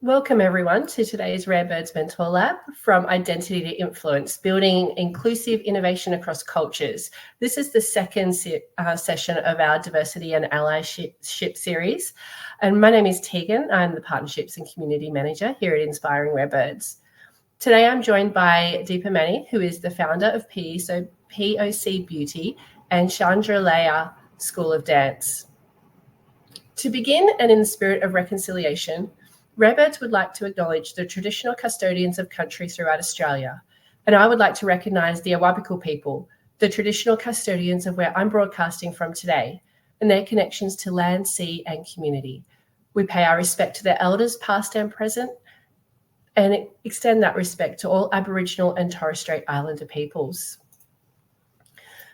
Welcome everyone to today's Rare Birds Mentor Lab, from identity to influence, building inclusive innovation across cultures. This is the second session of our diversity and allyship series. And my name is Tegan. I'm the Partnerships and Community Manager here at Inspiring Rare Birds. Today I'm joined by Deepa, who is the founder of POC Beauty and Chandralaya School of Dance. To begin, and in the spirit of reconciliation, Rare Birds would like to acknowledge the traditional custodians of country throughout Australia, and I would like to recognise the Awabakal people, the traditional custodians of where I'm broadcasting from today, and their connections to land, sea and community. We pay our respect to their elders, past and present, and extend that respect to all Aboriginal and Torres Strait Islander peoples.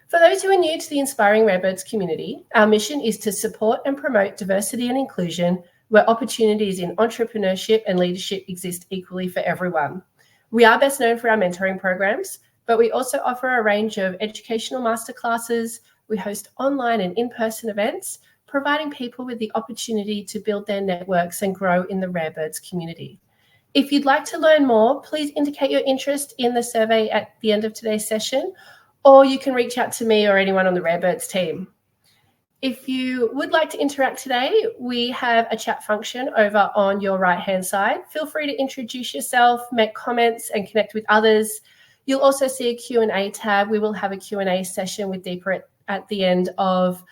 For those who are new to the Inspiring Rare Birds community, our mission is to support and promote diversity and inclusion where opportunities in entrepreneurship and leadership exist equally for everyone. We are best known for our mentoring programs, but we also offer a range of educational masterclasses. We host online and in-person events, providing people with the opportunity to build their networks and grow in the Rare Birds community. If you'd like to learn more, please indicate your interest in the survey at the end of today's session, or you can reach out to me or anyone on the Rare Birds team. If you would like to interact today, we have a chat function over on your right-hand side. Feel free to introduce yourself, make comments and connect with others. You'll also see a Q&A tab. We will have a Q&A session with Deepa at the end of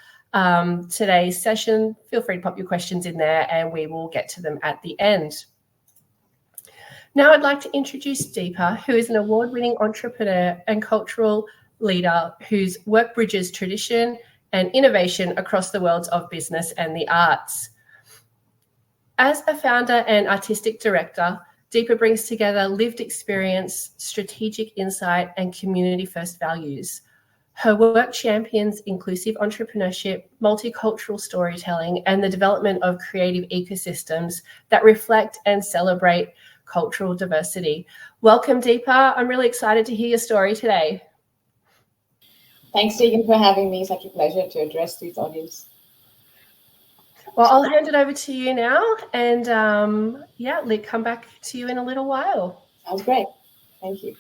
today's session. Feel free to pop your questions in there and we will get to them at the end. Now I'd like to introduce Deepa, who is an award-winning entrepreneur and cultural leader whose work bridges tradition and innovation across the worlds of business and the arts. As a founder and artistic director, Deepa brings together lived experience, strategic insight, and community-first values. Her work champions inclusive entrepreneurship, multicultural storytelling, and the development of creative ecosystems that reflect and celebrate cultural diversity. Welcome, Deepa. I'm really excited to hear your story today. Thanks, Tegan, for having me. Such a pleasure to address this audience. Well, I'll hand it over to you now, and come back to you in a little while. Sounds great. Thank you.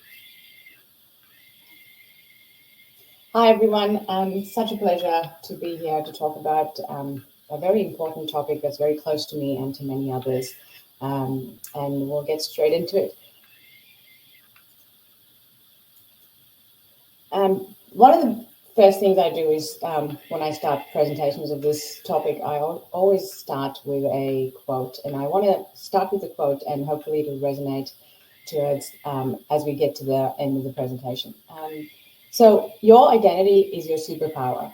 Hi, everyone. Such a pleasure to be here to talk about a very important topic that's very close to me and to many others. And we'll get straight into it. One of the first things I do is when I start presentations of this topic, I always start with a quote, and I want to start with a quote and hopefully it'll resonate towards as we get to the end of the presentation. So your identity is your superpower,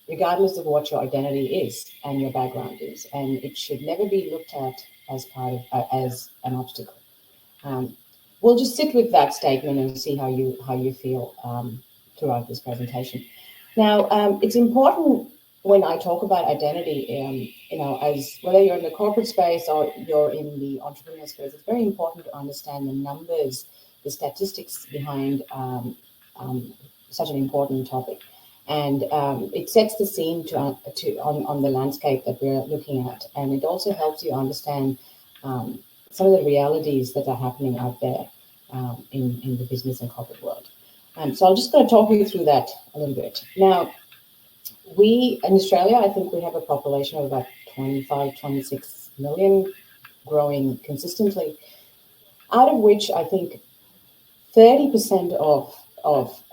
regardless of what your identity is and your background is, and it should never be looked at as part of as an obstacle. We'll just sit with that statement and see how you feel throughout this presentation. Now, it's important when I talk about identity, as whether you're in the corporate space or you're in the entrepreneurial space, it's very important to understand the numbers, the statistics behind such an important topic. And it sets the scene on the landscape that we're looking at. And it also helps you understand some of the realities that are happening out there in the business and corporate world. So I'm just going to talk you through that a little bit. Now, we in Australia, I think we have a population of about 25, 26 million, growing consistently, out of which I think 30% of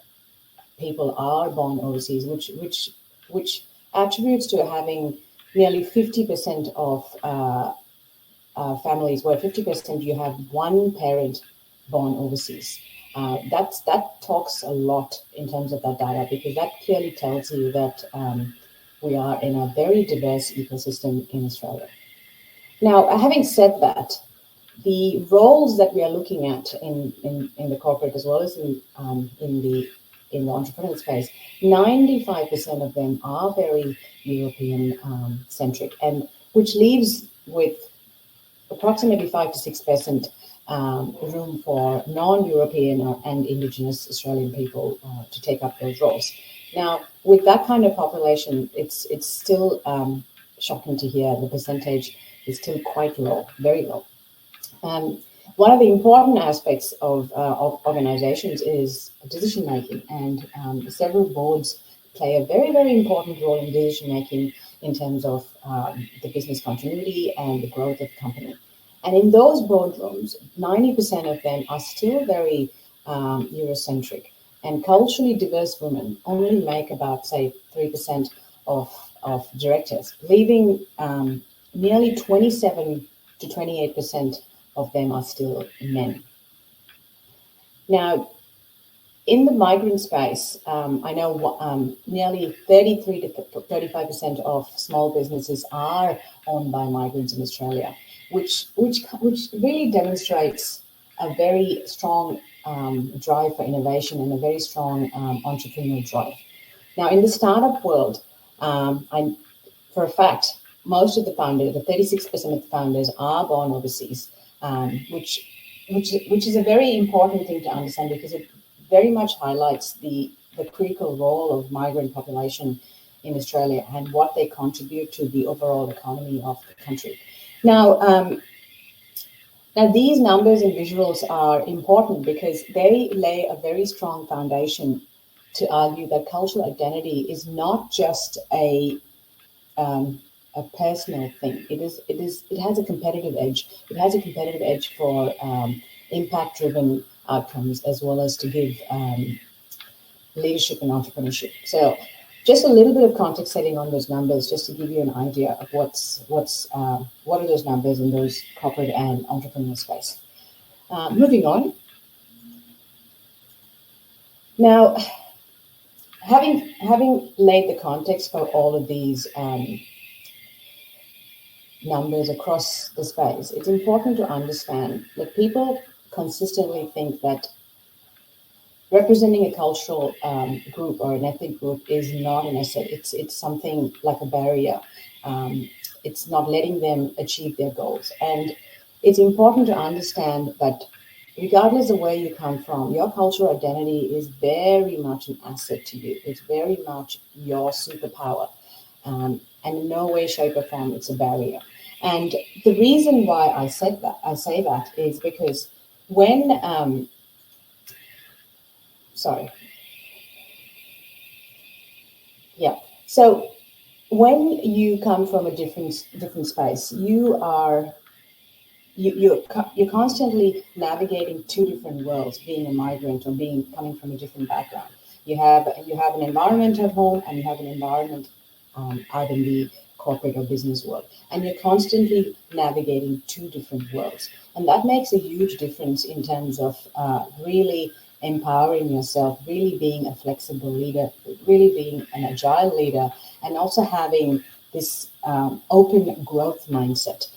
people are born overseas, which attributes to having nearly 50% of families, where 50% you have one parent born overseas. That talks a lot in terms of that data, because that clearly tells you that we are in a very diverse ecosystem in Australia. Now, having said that, the roles that we are looking at in the corporate as well as in the entrepreneurial space, 95% of them are very European centric, and which leaves with approximately 5 to 6% room for non-European and Indigenous Australian people to take up those roles. Now, with that kind of population, it's still shocking to hear the percentage is still quite low, very low. One of the important aspects of organizations is decision making, and several boards play a very, very important role in decision making in terms of the business continuity and the growth of the company. And in those boardrooms, 90% of them are still very Eurocentric, and culturally diverse women only make about, say, 3% of directors, leaving nearly 27 to 28% of them are still men. Now, in the migrant space, I know nearly 33 to 35% of small businesses are owned by migrants in Australia, which really demonstrates a very strong drive for innovation and a very strong entrepreneurial drive. Now, in the startup world, for a fact, most of the founders, the 36% of the founders, are born overseas, which is a very important thing to understand, because it very much highlights the critical role of migrant population in Australia and what they contribute to the overall economy of the country. Now these numbers and visuals are important because they lay a very strong foundation to argue that cultural identity is not just a personal thing. It has a competitive edge. It has a competitive edge for impact-driven outcomes, as well as to give leadership and entrepreneurship. So, just a little bit of context setting on those numbers, just to give you an idea of what are those numbers in those corporate and entrepreneurial space. Moving on. Now, having laid the context for all of these numbers across the space, it's important to understand that people consistently think that representing a cultural group or an ethnic group is not an asset. It's something like a barrier. It's not letting them achieve their goals. And it's important to understand that regardless of where you come from, your cultural identity is very much an asset to you. It's very much your superpower. And in no way, shape, or form, it's a barrier. And the reason why I say that is because when so when you come from a different space, you're constantly navigating two different worlds, being a migrant or coming from a different background. You have an environment at home, and you have an environment out in the corporate or business world, and you're constantly navigating two different worlds, and that makes a huge difference in terms of really empowering yourself, really being a flexible leader, really being an agile leader, and also having this open growth mindset.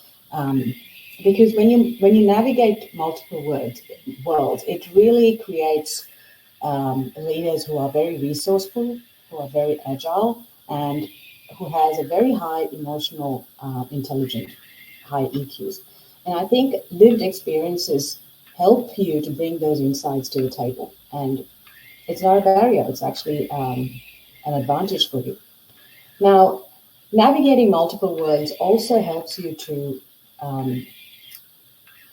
Because when you navigate multiple worlds, it really creates leaders who are very resourceful, who are very agile, and who has a very high emotional intelligence, high EQs. And I think lived experiences help you to bring those insights to the table. And it's not a barrier, it's actually an advantage for you. Now, navigating multiple worlds also helps you to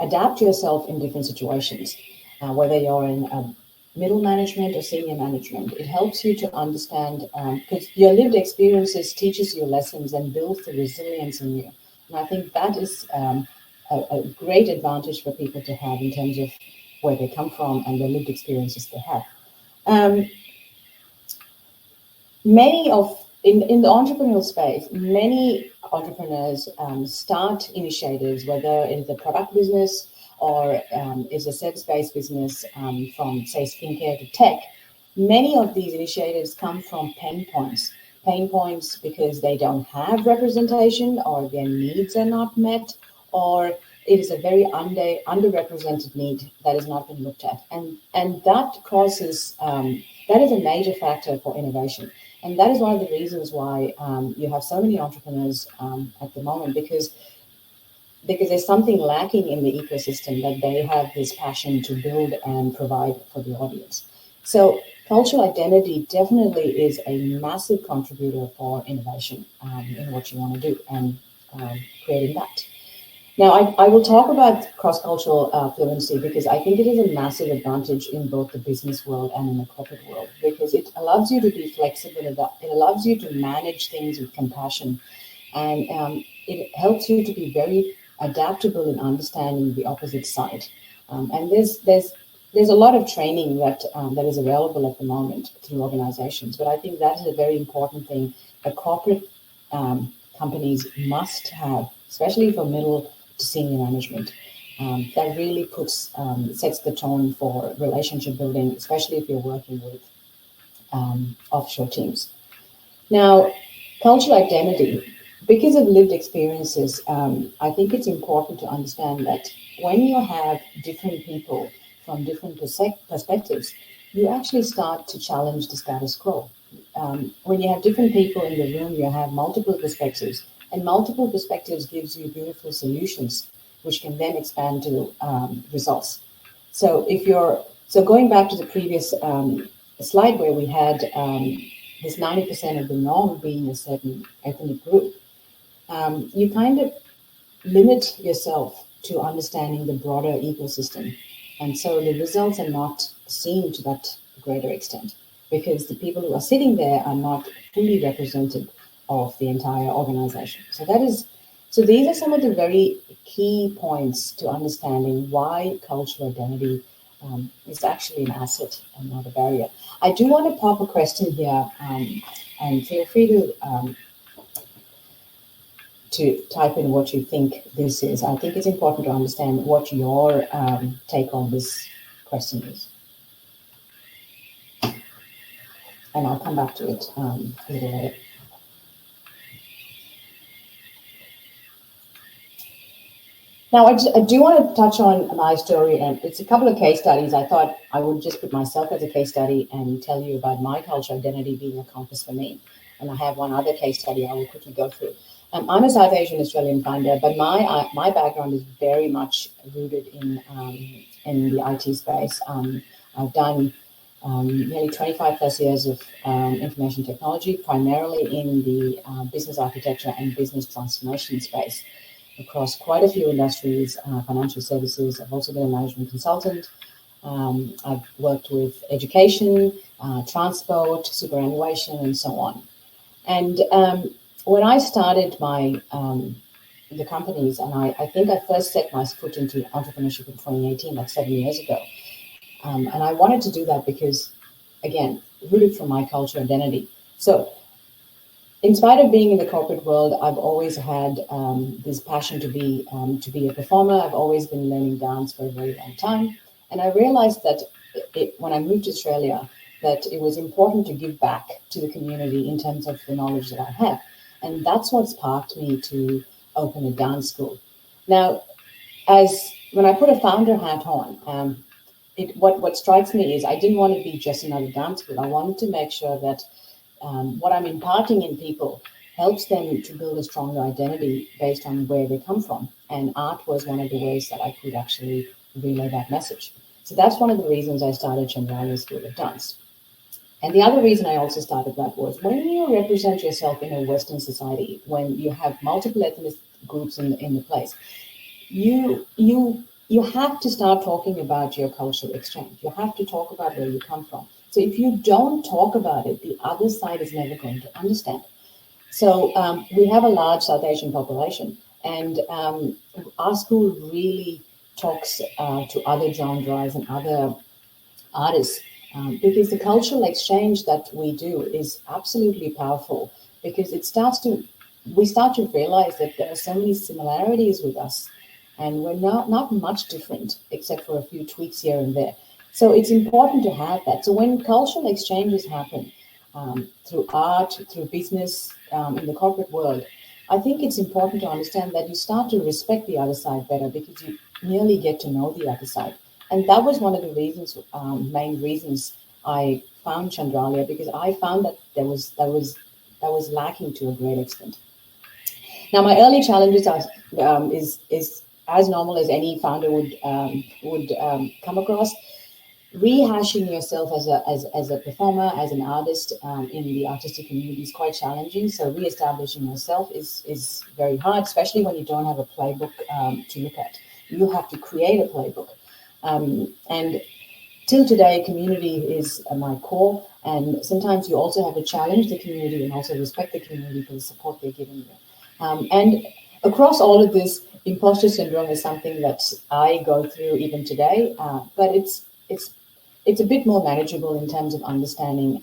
adapt yourself in different situations, whether you're in middle management or senior management. It helps you to understand, because your lived experiences teaches you lessons and builds the resilience in you. And I think that is a great advantage for people to have in terms of where they come from and the lived experiences they have. In the entrepreneurial space, many entrepreneurs start initiatives, whether it's a product business or is a service-based business, from, say, skincare to tech. Many of these initiatives come from pain points because they don't have representation, or their needs are not met, or it is a very underrepresented need that has not been looked at. And that causes, that is a major factor for innovation. And that is one of the reasons why you have so many entrepreneurs at the moment, because there's something lacking in the ecosystem that they have this passion to build and provide for the audience. So cultural identity definitely is a massive contributor for innovation in what you want to do and creating that. Now, I will talk about cross-cultural fluency because I think it is a massive advantage in both the business world and in the corporate world, because it allows you to be flexible, it allows you to manage things with compassion, and it helps you to be very adaptable in understanding the opposite side. And there's a lot of training that is available at the moment through organizations, but I think that is a very important thing that corporate companies must have, especially for middle to senior management. That really sets the tone for relationship building, especially if you're working with offshore teams. Now, cultural identity, because of lived experiences, I think it's important to understand that when you have different people from different perspectives, you actually start to challenge the status quo. When you have different people in the room, you have multiple perspectives, and multiple perspectives gives you beautiful solutions, which can then expand to results. So going back to the previous slide where we had this 90% of the norm being a certain ethnic group, you kind of limit yourself to understanding the broader ecosystem. And so the results are not seen to that greater extent because the people who are sitting there are not fully represented of the entire organization. So these are some of the very key points to understanding why cultural identity is actually an asset and not a barrier. I do want to pop a question here, and feel free to type in what you think this is. I think it's important to understand what your take on this question is. And I'll come back to it a little later. Now, I do want to touch on my story, and it's a couple of case studies. I thought I would just put myself as a case study and tell you about my cultural identity being a compass for me. And I have one other case study I will quickly go through. I'm a South Asian Australian founder, but my background is very much rooted in the IT space. I've done nearly 25 plus years of information technology, primarily in the business architecture and business transformation space across quite a few industries, financial services. I've also been a management consultant. I've worked with education, transport, superannuation, and so on. And when I started the companies, and I think I first set my foot into entrepreneurship in 2018, like 7 years ago. And I wanted to do that because, again, rooted from my cultural identity. So in spite of being in the corporate world, I've always had this passion to be a performer. I've always been learning dance for a very long time. And I realized that when I moved to Australia, that it was important to give back to the community in terms of the knowledge that I have. And that's what sparked me to open a dance school. Now, when I put a founder hat on, what strikes me is I didn't want to be just another dance school. I wanted to make sure that what I'm imparting in people helps them to build a stronger identity based on where they come from. And art was one of the ways that I could actually relay that message. So that's one of the reasons I started Chandralia School of Dance. And the other reason I also started that was when you represent yourself in a Western society, when you have multiple ethnic groups in the place, you have to start talking about your cultural exchange. You have to talk about where you come from. So if you don't talk about it, the other side is never going to understand. So we have a large South Asian population, and our school really talks to other genres and other artists because the cultural exchange that we do is absolutely powerful because we start to realize that there are so many similarities with us, and we're not much different except for a few tweaks here and there. So it's important to have that. So when cultural exchanges happen through art, through business, in the corporate world, I think it's important to understand that you start to respect the other side better because you nearly get to know the other side. And that was one of the main reasons I found Chandralia, because I found that that was lacking to a great extent. Now, my early challenges is as normal as any founder would come across. rehashing yourself as a performer, as an artist in the artistic community is quite challenging. So re-establishing yourself is very hard, especially when you don't have a playbook to look at. You have to create a playbook. And till today, community is my core. And sometimes you also have to challenge the community and also respect the community for the support they're giving you. And across all of this, imposter syndrome is something that I go through even today, but it's a bit more manageable in terms of understanding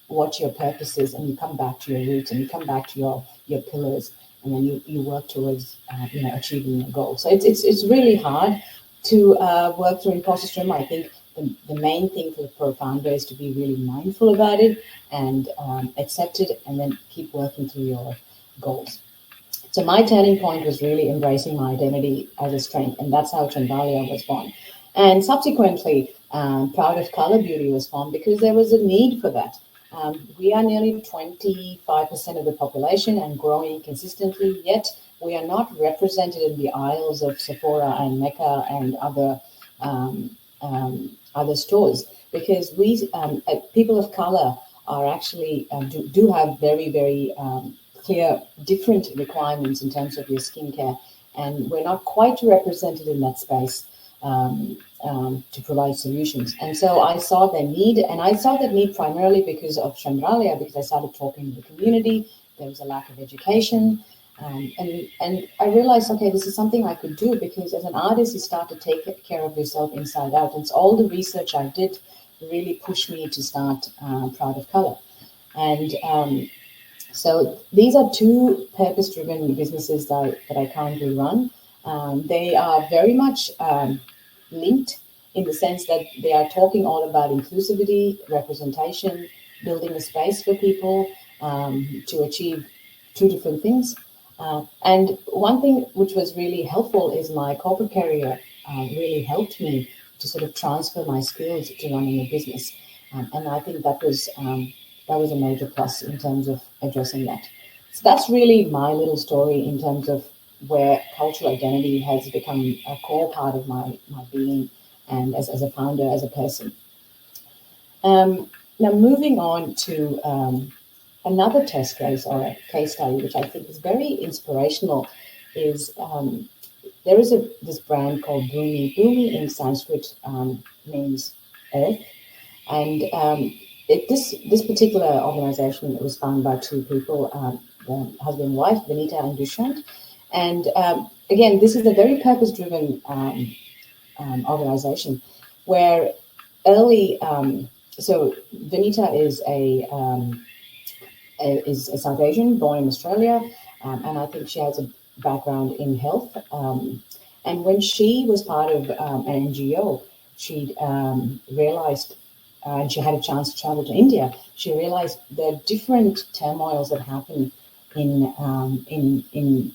what your purpose is, and you come back to your roots and you come back to your pillars, and then you work towards achieving your goal. So it's really hard to work through imposter syndrome. I think the main thing for a founder is to be really mindful about it and accept it, and then keep working through your goals. So my turning point was really embracing my identity as a strength, and that's how Chandalia was born. And subsequently, Proud of Color Beauty was formed because there was a need for that. We are nearly 25% of the population and growing consistently, yet we are not represented in the aisles of Sephora and Mecca and other stores, because we people of color are actually do have very, very clear different requirements in terms of your skincare, and we're not quite represented in that space to provide solutions. And so I saw the need, and I saw that need primarily because of Chandralaya, because I started talking to the community. There was a lack of education, and I realized, okay, this is something I could do, because as an artist, you start to take care of yourself inside out. And so all the research I did really pushed me to start Proud of Color. And so these are two purpose-driven businesses that I currently run. They are very much linked in the sense that they are talking all about inclusivity, representation, building a space for people to achieve two different things. And one thing which was really helpful is my corporate career really helped me to sort of transfer my skills to running a business. And I think that was a major plus in terms of addressing that. So that's really my little story in terms of where cultural identity has become a core part of my being, and as a founder, as a person. Now, moving on to another test case or a case study, which I think is very inspirational, is there is this brand called Bhumi. Bhumi in Sanskrit means earth, and this particular organization was founded by two people, the husband and wife, Vinita and Dushyant. And again, this is a very purpose-driven organization where early, so Vinita is a South Asian, born in Australia, and I think she has a background in health. And when she was part of an NGO, she realized, and she had a chance to travel to India, she realized the different turmoils that happen in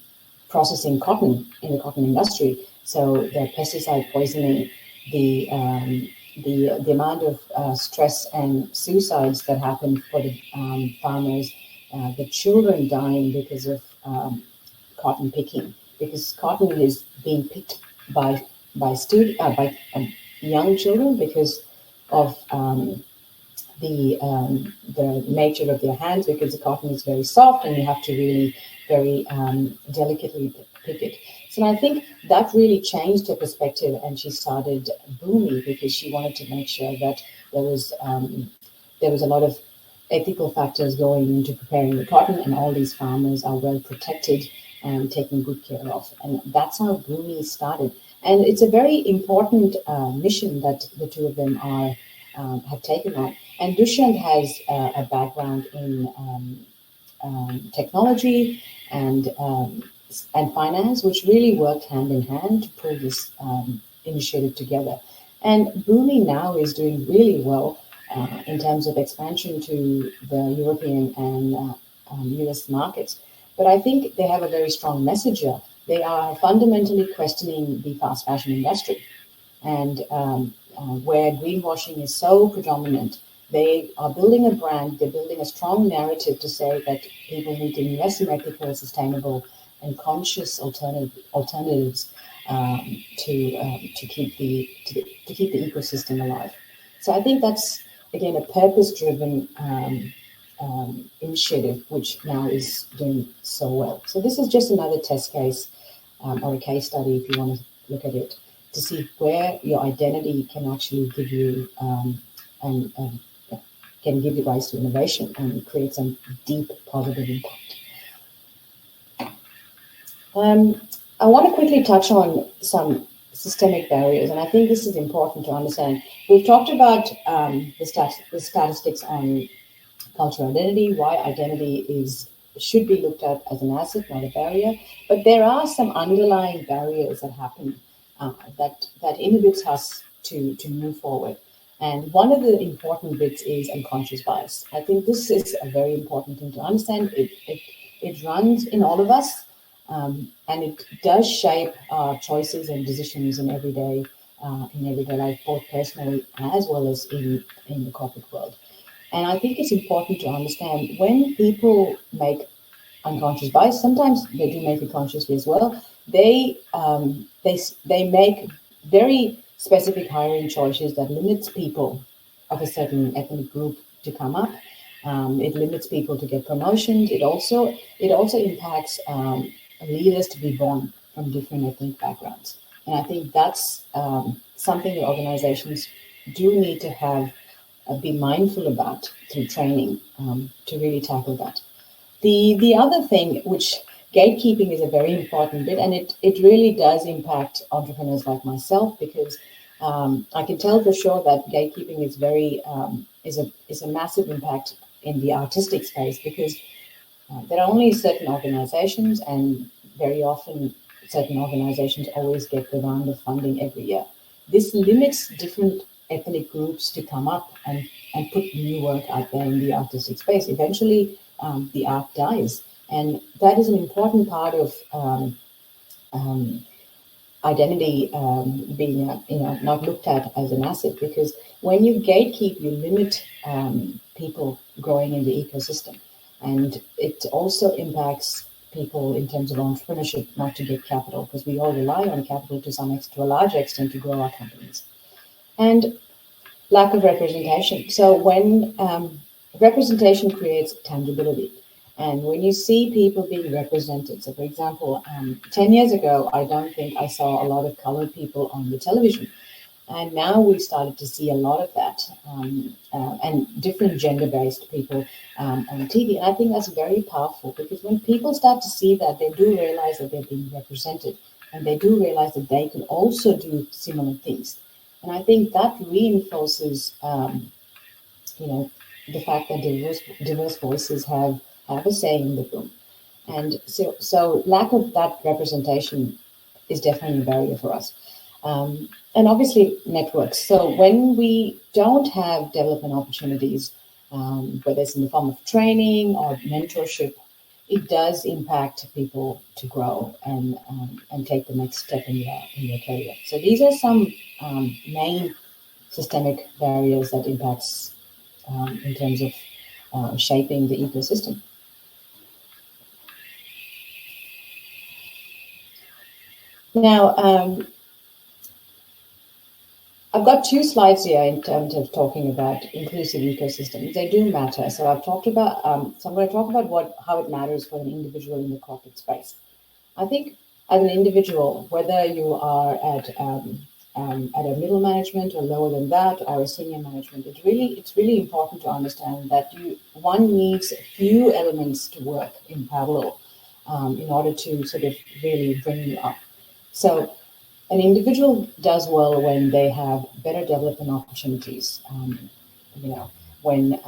processing cotton in the cotton industry. So the pesticide poisoning, the amount of stress and suicides that happen for the farmers, the children dying because of cotton picking, because cotton is being picked by young children because of the nature of their hands, because the cotton is very soft and you have to really very delicately pick it. So I think that really changed her perspective, and she started Bhumi because she wanted to make sure that there was a lot of ethical factors going into preparing the cotton, and all these farmers are well protected and taken good care of. And that's how Bhumi started. And it's a very important mission that the two of them have taken on. And Dushyant has a background in technology and finance, which really worked hand in hand to pull this initiative together. And Bhumi now is doing really well in terms of expansion to the European and US markets. But I think they have a very strong message here. They are fundamentally questioning the fast fashion industry, and where greenwashing is so predominant. They are building a brand, they're building a strong narrative to say that people need to invest in ethical, sustainable, and conscious alternatives to keep the ecosystem alive. So I think that's again a purpose-driven initiative, which now is doing so well. So this is just another test case or a case study, if you want to look at it, to see where your identity can actually give you and can give you rise to innovation and create some deep positive impact. I want to quickly touch on some systemic barriers, and I think this is important to understand. We've talked about the statistics on cultural identity, why identity should be looked at as an asset, not a barrier. But there are some underlying barriers that happen that inhibits us to move forward. And one of the important bits is unconscious bias. I think this is a very important thing to understand. It runs in all of us, and it does shape our choices and decisions in everyday life, both personally as well as in the corporate world. And I think it's important to understand when people make unconscious bias, sometimes they do make it consciously as well, they make very specific hiring choices that limits people of a certain ethnic group to come up. It limits people to get promotions. It also impacts leaders to be born from different ethnic backgrounds. And I think that's something that organizations do need to have be mindful about through training to really tackle that. The other thing, which gatekeeping is a very important bit, and it really does impact entrepreneurs like myself, because I can tell for sure that gatekeeping is is a massive impact in the artistic space, because there are only certain organizations, and very often certain organizations always get the round of funding every year. This limits different ethnic groups to come up and put new work out there in the artistic space. Eventually, the art dies. And that is an important part of identity being not looked at as an asset, because when you gatekeep, you limit people growing in the ecosystem. And it also impacts people in terms of entrepreneurship not to get capital, because we all rely on capital to a large extent to grow our companies. And lack of representation. So when representation creates tangibility, and when you see people being represented, so for example, 10 years ago, I don't think I saw a lot of colored people on the television. And now we started to see a lot of that, and different gender-based people on TV. And I think that's very powerful, because when people start to see that, they do realize that they're being represented, and they do realize that they can also do similar things. And I think that reinforces, the fact that diverse voices have a say in the room. And so lack of that representation is definitely a barrier for us. And obviously networks. So when we don't have development opportunities, whether it's in the form of training or mentorship, it does impact people to grow and take the next step in their career. So these are some main systemic barriers that impacts in terms of shaping the ecosystem. Now, I've got two slides here in terms of talking about inclusive ecosystems. They do matter. So I've talked about, so I'm going to talk about how it matters for an individual in the corporate space. I think as an individual, whether you are at a middle management or lower than that, or a senior management, it's really important to understand that one needs a few elements to work in parallel in order to sort of really bring you up. So an individual does well when they have better development opportunities. When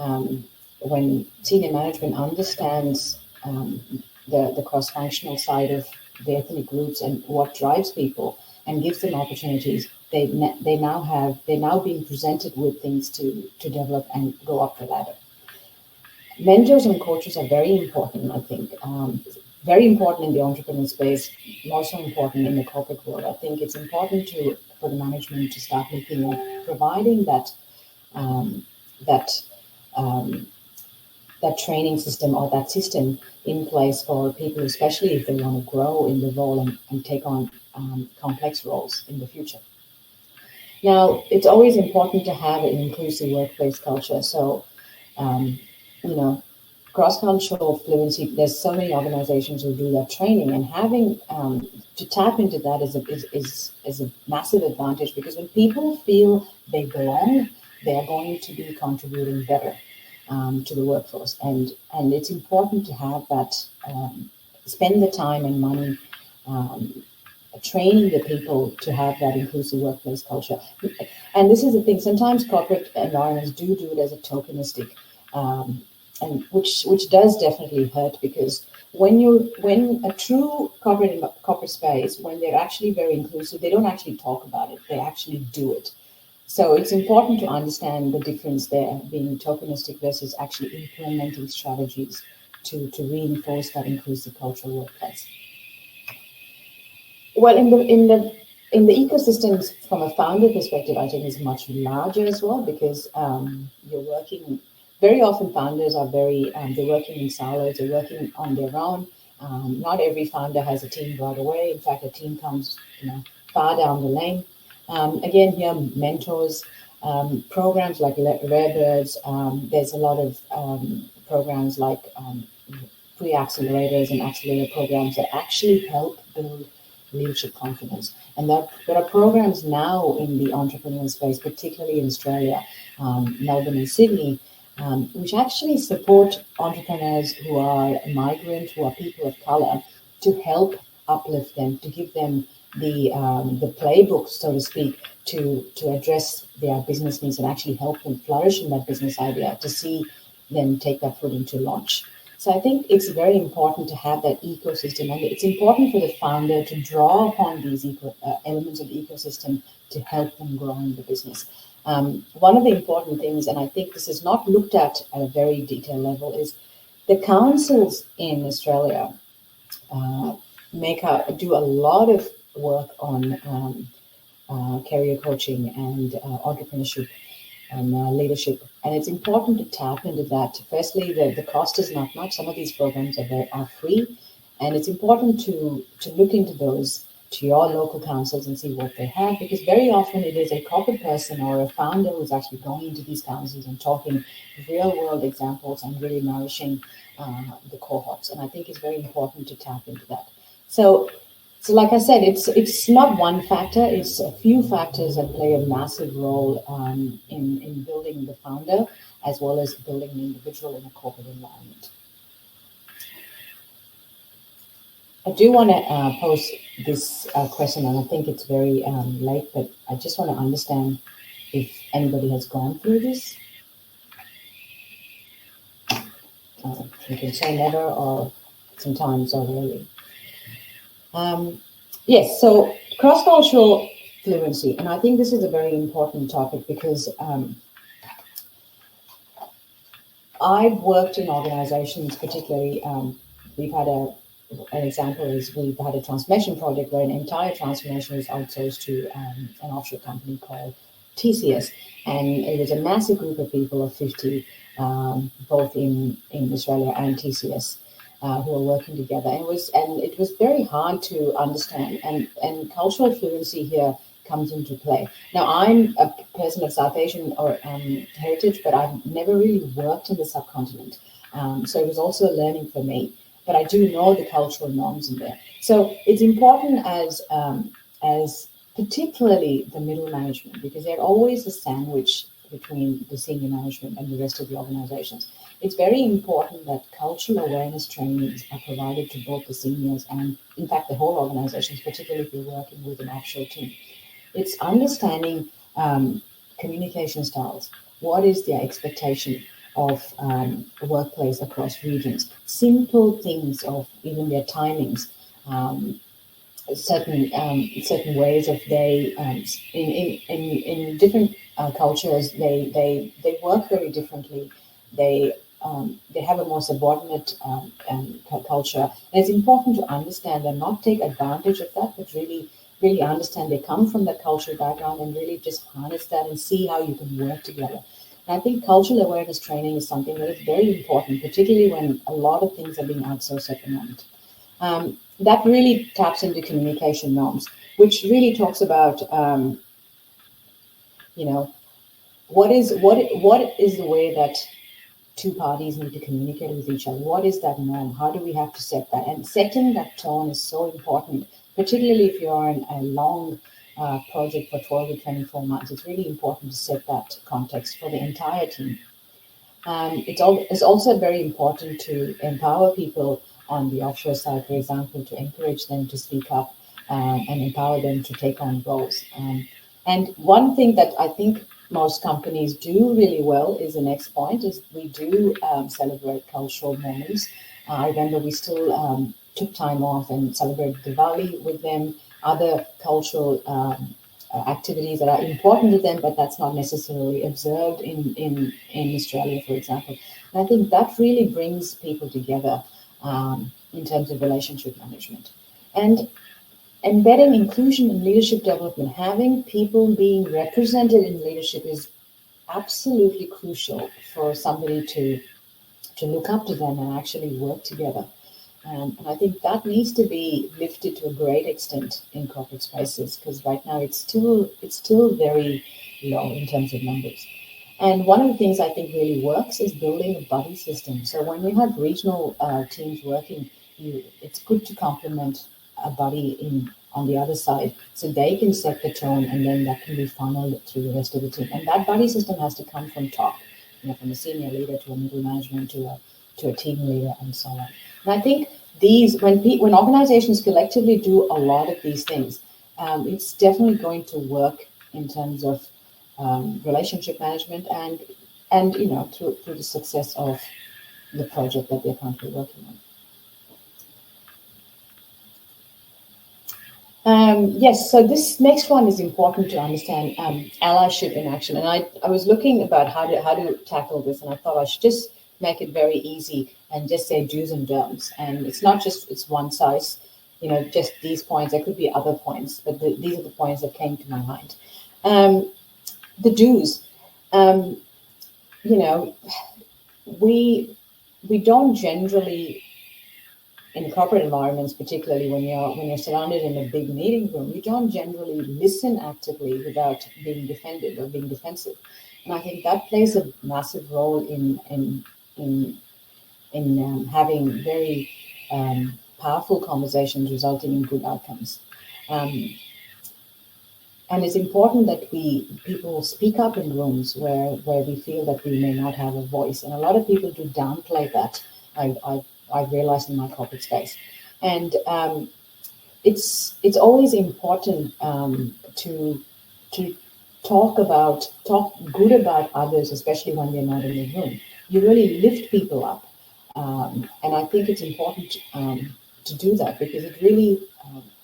senior management understands the cross-functional side of the ethnic groups and what drives people and gives them opportunities, they're now being presented with things to develop and go up the ladder. Mentors and coaches are very important, I think. Very important in the entrepreneur space, more so important in the corporate world. I think it's important for the management to start looking at providing that training system or that system in place for people, especially if they want to grow in the role and take on complex roles in the future. Now, it's always important to have an inclusive workplace culture. So, cross-cultural fluency, there's so many organizations who do that training, and having to tap into that is a massive advantage, because when people feel they belong, they're going to be contributing better to the workforce. And it's important to have that, spend the time and money training the people to have that inclusive workplace culture. And this is the thing, sometimes corporate environments do it as a tokenistic, and which does definitely hurt, because when a true corporate space, when they're actually very inclusive, they don't actually talk about it, they actually do it. So it's important to understand the difference there, being tokenistic versus actually implementing strategies to reinforce that inclusive cultural workplace. Well, in the ecosystems, from a founder perspective, I think is much larger as well, because you're working. Very often, founders are they're working in silos. They're working on their own. Not every founder has a team right away. In fact, a team comes far down the lane. Again, here mentors, programs like Rare Birds. There's a lot of programs like pre-accelerators and accelerator programs that actually help build leadership confidence. And there are programs now in the entrepreneurial space, particularly in Australia, Melbourne and Sydney, which actually support entrepreneurs who are migrant, who are people of color, to help uplift them, to give them the playbook, so to speak, to address their business needs and actually help them flourish in that business idea, to see them take that foot into launch. So I think it's very important to have that ecosystem, and it's important for the founder to draw upon these elements of the ecosystem to help them grow in the business. One of the important things, and I think this is not looked at a very detailed level, is the councils in Australia do a lot of work on career coaching and entrepreneurship and leadership. And it's important to tap into that. Firstly, the cost is not much. Some of these programs are free. And it's important to look into those, to your local councils, and see what they have, because very often it is a corporate person or a founder who's actually going into these councils and talking real world examples and really nourishing the cohorts. And I think it's very important to tap into that. So like I said, it's not one factor, it's a few factors that play a massive role in building the founder as well as building an individual in a corporate environment. I do want to pose this question, and I think it's very late, but I just want to understand if anybody has gone through this. You can say never, or sometimes already. Yes, so cross-cultural fluency, and I think this is a very important topic, because I've worked in organizations, particularly we've had an example is we've had a transformation project where an entire transformation was outsourced to an offshore company called TCS, and it was a massive group of people of 50, both in Australia and TCS. Who are working together, and it was very hard to understand, and cultural fluency here comes into play. Now, I'm a person of South Asian or heritage, but I've never really worked in the subcontinent, so it was also a learning for me. But I do know the cultural norms in there, so it's important as particularly the middle management, because they're always a sandwich between the senior management and the rest of the organizations. It's very important that cultural awareness trainings are provided to both the seniors and, in fact, the whole organizations, particularly if you're working with an offshore team. It's understanding communication styles. What is their expectation of the workplace across regions? Simple things of even their timings, certain ways of they in different cultures they work very differently. They have a more subordinate culture, and it's important to understand and not take advantage of that, but really understand they come from that cultural background and really just harness that and see how you can work together. And I think cultural awareness training is something that is very important, particularly when a lot of things are being outsourced at the moment. That really taps into communication norms, which really talks about, what is the way that two parties need to communicate with each other? What is that norm? How do we have to set that? And setting that tone is so important, particularly if you're in a long project for 12 to 24 months. It's really important to set that context for the entire team. It's also very important to empower people on the offshore side, for example, to encourage them to speak up and empower them to take on roles. And one thing that I think most companies do really well is the next point, is we do celebrate cultural moments. I remember we still took time off and celebrated Diwali with them, other cultural activities that are important to them, but that's not necessarily observed in Australia, for example. And I think that really brings people together in terms of relationship management. And embedding inclusion in leadership development, having people being represented in leadership is absolutely crucial for somebody to look up to them and actually work together. And I think that needs to be lifted to a great extent in corporate spaces, because right now it's still very low in terms of numbers. And one of the things I think really works is building a buddy system. So when you have regional teams working, it's good to complement a buddy on the other side, so they can set the tone, and then that can be funneled through the rest of the team. And that buddy system has to come from top, from a senior leader to a middle management to a team leader, and so on. And I think when organizations collectively do a lot of these things, it's definitely going to work in terms of relationship management and through the success of the project that they're currently working on. Yes, so this next one is important to understand, allyship in action. And I was looking about how to tackle this, and I thought I should just make it very easy and just say do's and don'ts. And it's not just it's one size, just these points. There could be other points, but these are the points that came to my mind. The do's, we don't generally, in corporate environments, particularly when you're surrounded in a big meeting room, you don't generally listen actively without being defended or being defensive. And I think that plays a massive role in having very powerful conversations resulting in good outcomes. And it's important that people speak up in rooms where we feel that we may not have a voice. And a lot of people do downplay that. I've realized in my corporate space, and it's always important to talk good about others, especially when they're not in the room. You really lift people up, and I think it's important to do that, because it really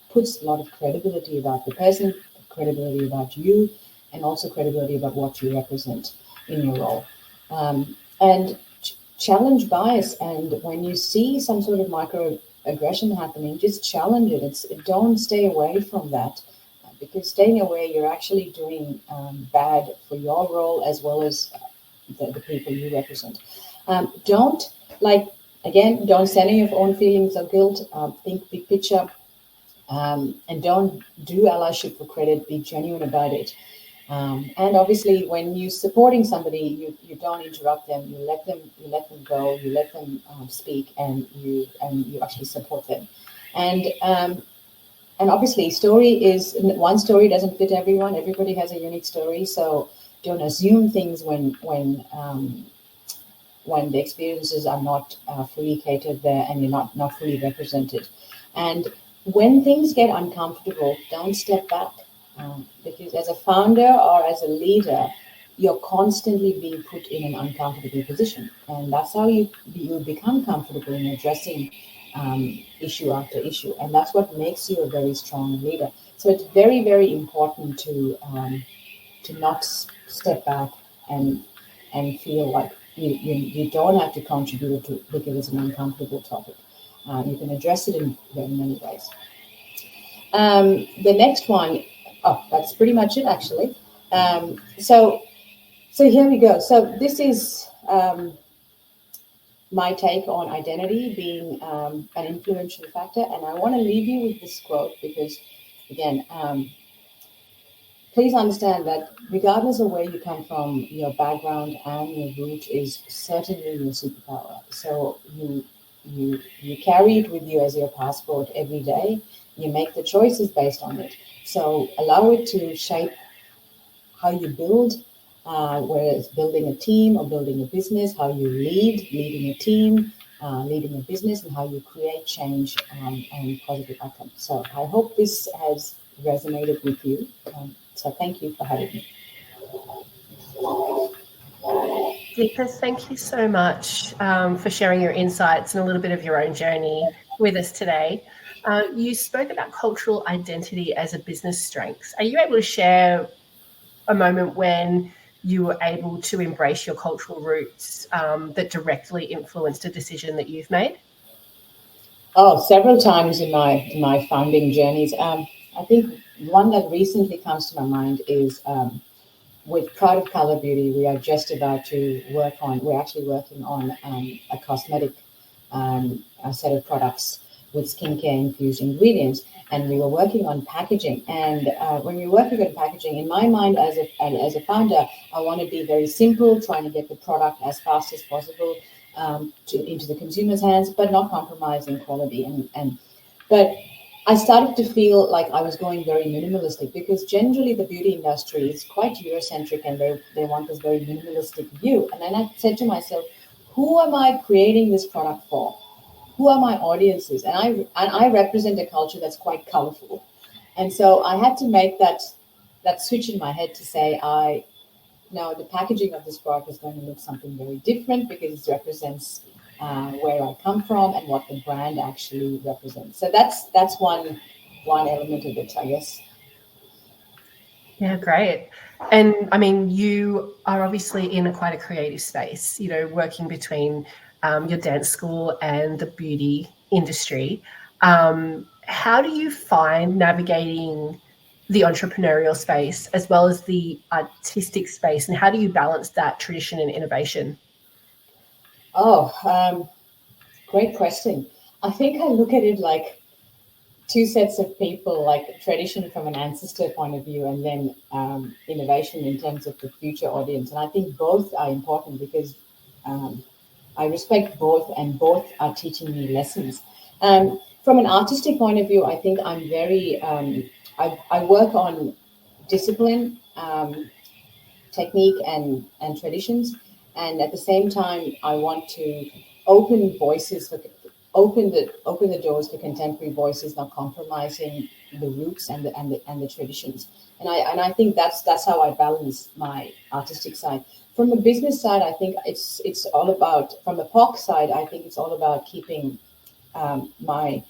puts a lot of credibility about the person, credibility about you, and also credibility about what you represent in your role. And challenge bias, and when you see some sort of microaggression happening, just challenge it. Don't stay away from that, because staying away, you're actually doing bad for your role as well as the people you represent. Don't center your own feelings of guilt. Think big picture, and don't do allyship for credit. Be genuine about it. And obviously, when you're supporting somebody, you don't interrupt them. You let them go. You let them speak, and you actually support them. And obviously, one story doesn't fit everyone. Everybody has a unique story, so don't assume things when the experiences are not fully catered there, and you're not fully represented. And when things get uncomfortable, don't step back. Because as a founder or as a leader, you're constantly being put in an uncomfortable position. And that's how you become comfortable in addressing issue after issue. And that's what makes you a very strong leader. So it's very, very important to not step back and feel like you don't have to contribute to because it's an uncomfortable topic. You can address it in very many ways. The next one, that's pretty much it, actually. So So here we go. So this is my take on identity being an influential factor. And I want to leave you with this quote because, again, please understand that regardless of where you come from, your background and your root is certainly your superpower. So you carry it with you as your passport every day. You make the choices based on it. So allow it to shape how you build, whether it's building a team or building a business, how you leading a team, leading a business, and how you create change and positive outcomes. So I hope this has resonated with you. So thank you for having me. Deepa, thank you so much for sharing your insights and a little bit of your own journey with us today. You spoke about cultural identity as a business strength. Are you able to share a moment when you were able to embrace your cultural roots that directly influenced a decision that you've made? Oh, several times in my founding journeys. I think one that recently comes to my mind is with Proud of Color Beauty. We are just about to work on. We're actually working on a cosmetic a set of products with skincare infused ingredients, and we were working on packaging. And when you're working on packaging, in my mind as a founder, I want to be very simple, trying to get the product as fast as possible into the consumer's hands, but not compromising quality. But I started to feel like I was going very minimalistic because generally the beauty industry is quite Eurocentric and they want this very minimalistic view. And then I said to myself, who am I creating this product for? Who are my audiences? And I represent a culture that's quite colorful. And so I had to make that switch in my head to say, now the packaging of this product is going to look something very different because it represents where I come from and what the brand actually represents. So that's one element of it, I guess. Yeah, great. And I mean, you are obviously in quite a creative space, working between your dance school and the beauty industry. How do you find navigating the entrepreneurial space as well as the artistic space, and how do you balance that tradition and innovation? Oh, great question. I think I look at it like two sets of people, like tradition from an ancestor point of view, and then innovation in terms of the future audience. And I think both are important because I respect both, and both are teaching me lessons. From an artistic point of view, I think I'm very, I work on discipline, technique, and traditions. And at the same time, I want to open voices for open the doors for contemporary voices, not compromising the roots and the traditions. And I think that's how I balance my artistic side. From the business side, I think it's all about, from the POC side, I think it's all about keeping my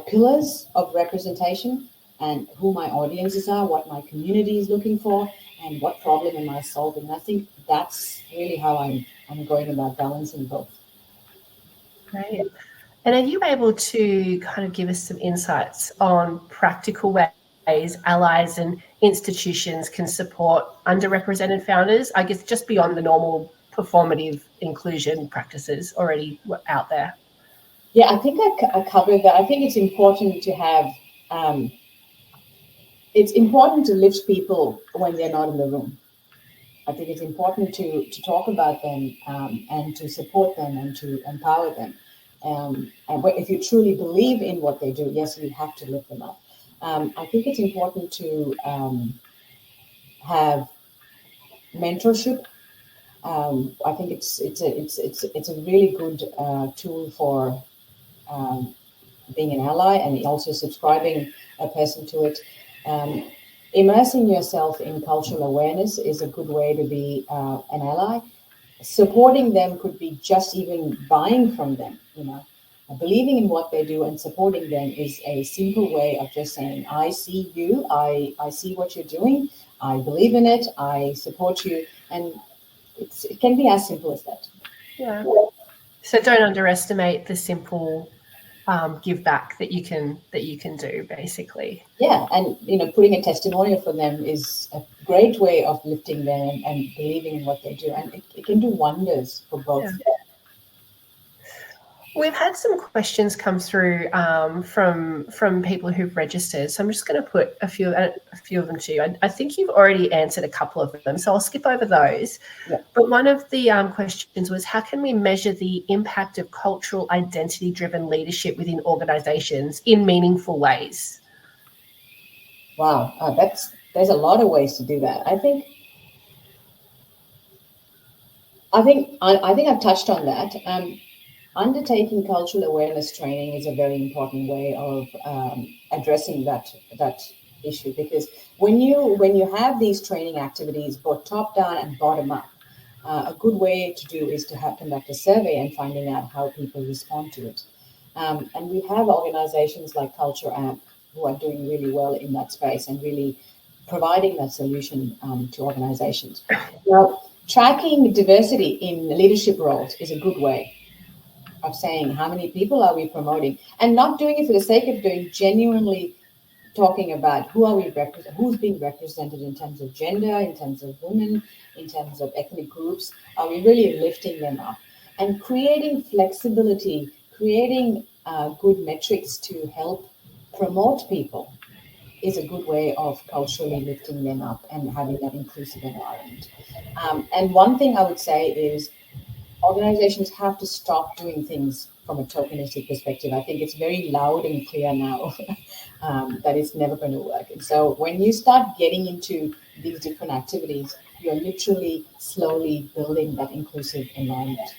pillars of representation and who my audiences are, what my community is looking for, and what problem am I solving. And I think that's really how I'm going about balancing both. Great. And are you able to kind of give us some insights on practical ways allies and institutions can support underrepresented founders, I guess just beyond the normal performative inclusion practices already out there? Yeah, I think I covered that. I think it's important to have, it's important to lift people when they're not in the room. I think it's important to talk about them and to support them and to empower them. And if you truly believe in what they do, yes, you have to lift them up. I think it's important to have mentorship. I think it's a really good tool for being an ally, and also subscribing a person to it. Immersing yourself in cultural awareness is a good way to be an ally. Supporting them could be just even buying from them, believing in what they do and supporting them is a simple way of just saying, I see you, I see what you're doing, I believe in it, I support you. And it can be as simple as that. Yeah. So don't underestimate the simple give back that you can do, basically. Yeah, and putting a testimonial for them is a great way of lifting them and believing in what they do, and it can do wonders for both. Yeah. We've had some questions come through from people who've registered, so I'm just going to put a few of them to you. I think you've already answered a couple of them, so I'll skip over those. Yeah. But one of the questions was, how can we measure the impact of cultural identity-driven leadership within organisations in meaningful ways? Wow, there's a lot of ways to do that. I think I've touched on that. Undertaking cultural awareness training is a very important way of addressing that issue, because when you have these training activities, both top down and bottom up, a good way to do is to conduct a survey and finding out how people respond to it. And we have organizations like Culture App who are doing really well in that space and really providing that solution to organizations. Now, tracking diversity in leadership roles is a good way of saying how many people are we promoting, and not doing it for the sake of doing, genuinely talking about who's being represented in terms of gender, in terms of women, in terms of ethnic groups. Are we really lifting them up? And creating flexibility, creating good metrics to help promote people is a good way of culturally lifting them up and having that inclusive environment. And one thing I would say is, organizations have to stop doing things from a tokenistic perspective. I think it's very loud and clear now that it's never going to work. And so when you start getting into these different activities, you're literally slowly building that inclusive environment.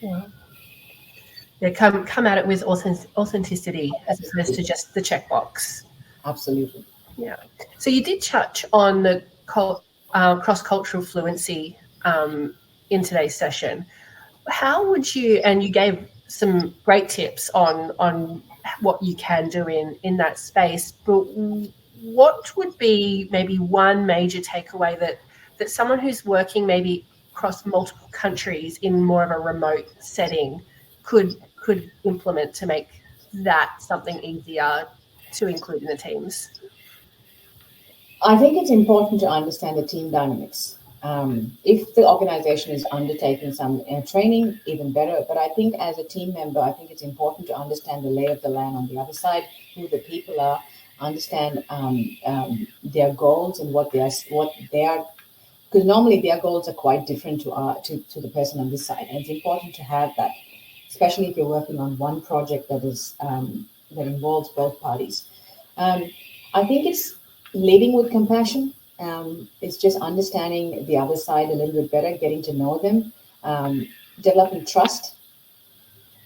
Yeah, come at it with authenticity as opposed to just the checkbox. Absolutely. Yeah. So you did touch on the cross-cultural fluency in today's session. How would you, and you gave some great tips on what you can do in that space, but what would be maybe one major takeaway that someone who's working maybe across multiple countries in more of a remote setting could implement to make that something easier to include in the teams? I think it's important to understand the team dynamics. If the organization is undertaking some training, even better. But I think as a team member, I think it's important to understand the lay of the land on the other side, who the people are, understand their goals and what they are, because normally their goals are quite different to the person on this side. And it's important to have that, especially if you're working on one project that is that involves both parties. I think it's leading with compassion. It's just understanding the other side a little bit better, getting to know them. Developing trust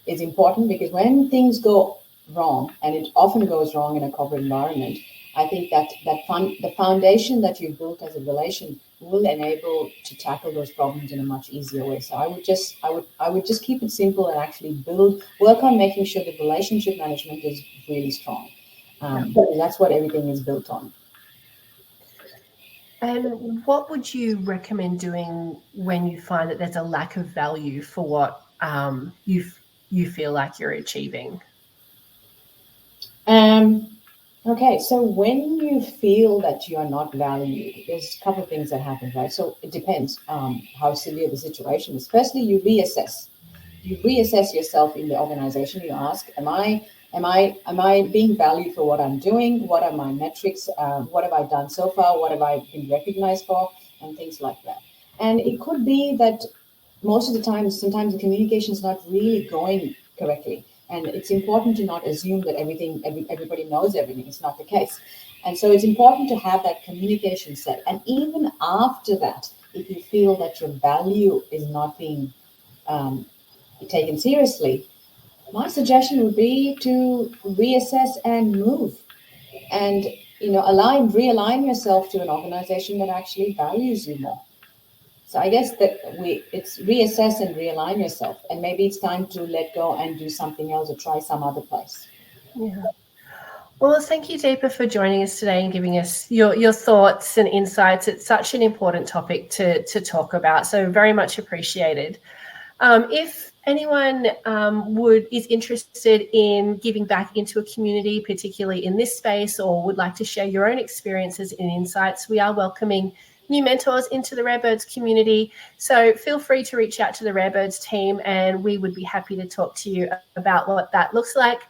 is important, because when things go wrong, and it often goes wrong in a corporate environment, I think that the foundation that you built as a relation will enable to tackle those problems in a much easier way. So I would just keep it simple and actually work on making sure the relationship management is really strong. That's what everything is built on. And what would you recommend doing when you find that there's a lack of value for what you feel like you're achieving? Okay, so when you feel that you are not valued, there's a couple of things that happen, right? So it depends how severe the situation is. Firstly, you reassess. You reassess yourself in the organization. You ask, am I being valued for what I'm doing? What are my metrics? What have I done so far? What have I been recognized for? And things like that. And it could be that most of the time, sometimes the communication is not really going correctly. And it's important to not assume that everybody knows everything. It's not the case. And so it's important to have that communication set. And even after that, if you feel that your value is not being taken seriously, my suggestion would be to reassess and move, and realign yourself to an organization that actually values you more. So I guess that it's reassess and realign yourself, and maybe it's time to let go and do something else or try some other place. Yeah. Well, thank you, Deepa, for joining us today and giving us your thoughts and insights. It's such an important topic to talk about, so very much appreciated. If anyone is interested in giving back into a community, particularly in this space, or would like to share your own experiences and insights, we are welcoming new mentors into the Rarebirds community. So feel free to reach out to the Rarebirds team and we would be happy to talk to you about what that looks like.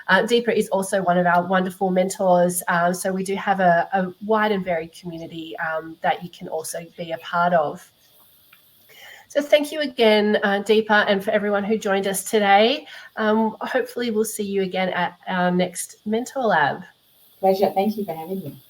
Deepa is also one of our wonderful mentors. So we do have a wide and varied community that you can also be a part of. So thank you again, Deepa, and for everyone who joined us today. Hopefully we'll see you again at our next Mentor Lab. Pleasure. Thank you for having me.